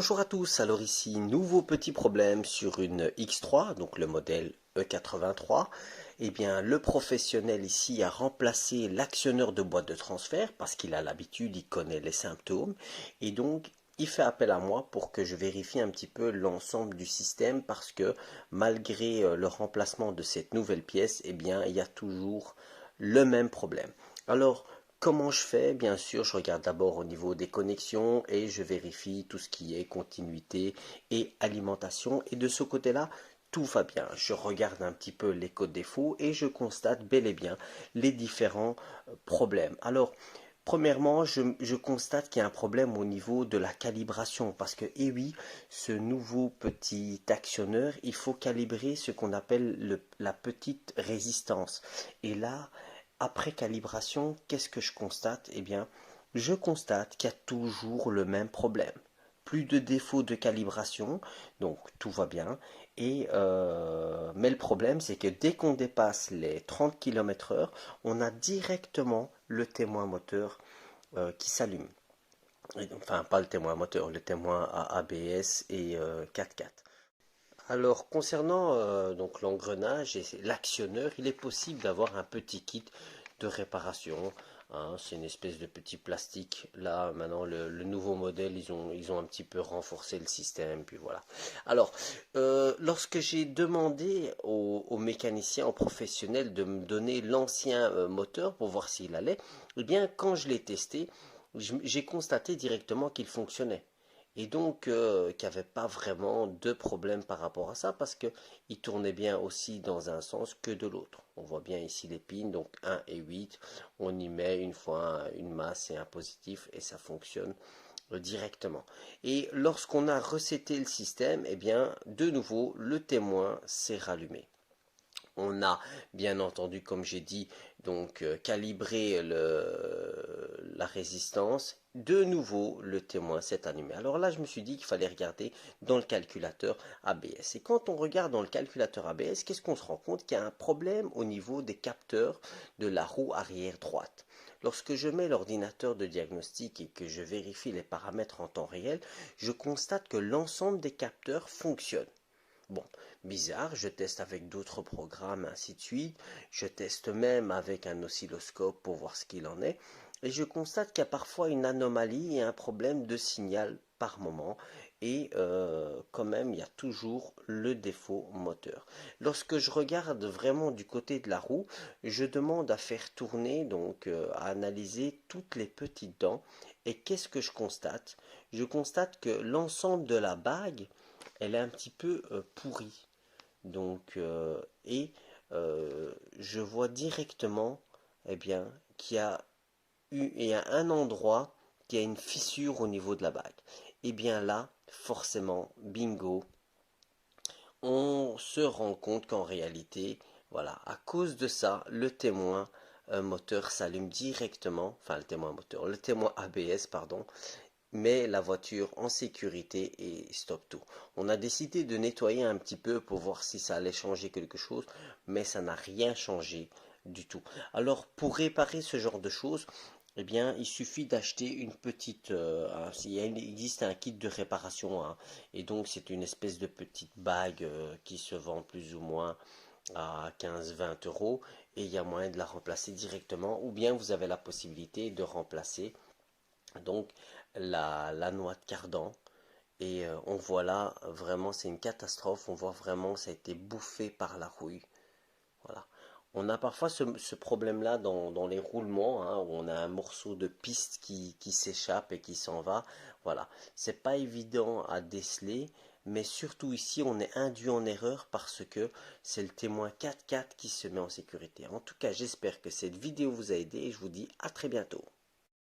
Bonjour à tous, alors ici nouveau petit problème sur une X3, donc le modèle E83. Eh bien le professionnel ici a remplacé l'actionneur de boîte de transfert parce qu'il a l'habitude, il connaît les symptômes et donc il fait appel à moi pour que je vérifie un petit peu l'ensemble du système parce que malgré le remplacement de cette nouvelle pièce, eh bien il y a toujours le même problème. Alors comment je fais? Bien sûr, je regarde d'abord au niveau des connexions et je vérifie tout ce qui est continuité et alimentation. Et de ce côté-là, tout va bien. Je regarde un petit peu les codes défauts et je constate bel et bien les différents problèmes. Alors, premièrement, je constate qu'il y a un problème au niveau de la calibration parce que, eh oui, ce nouveau petit actionneur, il faut calibrer ce qu'on appelle la petite résistance. Et là, après calibration, qu'est-ce que je constate? Eh bien, je constate qu'il y a toujours le même problème. Plus de défauts de calibration, donc tout va bien. Mais le problème, c'est que dès qu'on dépasse les 30 km/h, on a directement le témoin moteur qui s'allume. Enfin, pas le témoin moteur, le témoin à ABS et 4x4. Alors, concernant donc l'engrenage et l'actionneur, il est possible d'avoir un petit kit de réparation. Hein. C'est une espèce de petit plastique. Là, maintenant, le nouveau modèle, ils ont un petit peu renforcé le système. Puis voilà. Alors, lorsque j'ai demandé au mécanicien, au professionnel de me donner l'ancien moteur pour voir s'il allait, eh bien, quand je l'ai testé, j'ai constaté directement qu'il fonctionnait. Et donc, qu'il n'y avait pas vraiment de problème par rapport à ça, parce qu'il tournait bien aussi dans un sens que de l'autre. On voit bien ici les pins, donc 1 et 8. On y met une fois une masse et un positif, et ça fonctionne directement. Et lorsqu'on a reseté le système, eh bien, de nouveau, le témoin s'est rallumé. On a bien entendu, comme j'ai dit, donc calibré la résistance. De nouveau, le témoin s'est allumé. Alors là, je me suis dit qu'il fallait regarder dans le calculateur ABS. Et quand on regarde dans le calculateur ABS, qu'est-ce qu'on se rend compte? Qu'il y a un problème au niveau des capteurs de la roue arrière droite. Lorsque je mets l'ordinateur de diagnostic et que je vérifie les paramètres en temps réel, je constate que l'ensemble des capteurs fonctionne. Bon, bizarre, je teste avec d'autres programmes, ainsi de suite. Je teste même avec un oscilloscope pour voir ce qu'il en est. Et je constate qu'il y a parfois une anomalie et un problème de signal par moment. Et quand même, il y a toujours le défaut moteur. Lorsque je regarde vraiment du côté de la roue, je demande à faire tourner, donc à analyser toutes les petites dents. Et qu'est-ce que je constate? Je constate que l'ensemble de la bague, elle est un petit peu pourrie. Donc, je vois directement, eh bien, il y a un endroit qui a une fissure au niveau de la bague. Et bien là, forcément, bingo, on se rend compte qu'en réalité, voilà, à cause de ça, le témoin moteur s'allume directement, enfin le témoin ABS, pardon, met la voiture en sécurité et stoppe tout. On a décidé de nettoyer un petit peu pour voir si ça allait changer quelque chose, mais ça n'a rien changé du tout. Alors pour réparer ce genre de choses, eh bien, il suffit d'acheter une petite. Il existe un kit de réparation, hein, et donc c'est une espèce de petite bague qui se vend plus ou moins à 15-20 euros, et il y a moyen de la remplacer directement, ou bien vous avez la possibilité de remplacer donc la noix de cardan. Et on voit là vraiment, c'est une catastrophe. On voit vraiment, ça a été bouffé par la rouille. Voilà. On a parfois ce problème-là dans les roulements, hein, où on a un morceau de piste qui s'échappe et qui s'en va. Voilà. C'est pas évident à déceler, mais surtout ici, on est induit en erreur parce que c'est le témoin 4x4 qui se met en sécurité. En tout cas, j'espère que cette vidéo vous a aidé et je vous dis à très bientôt.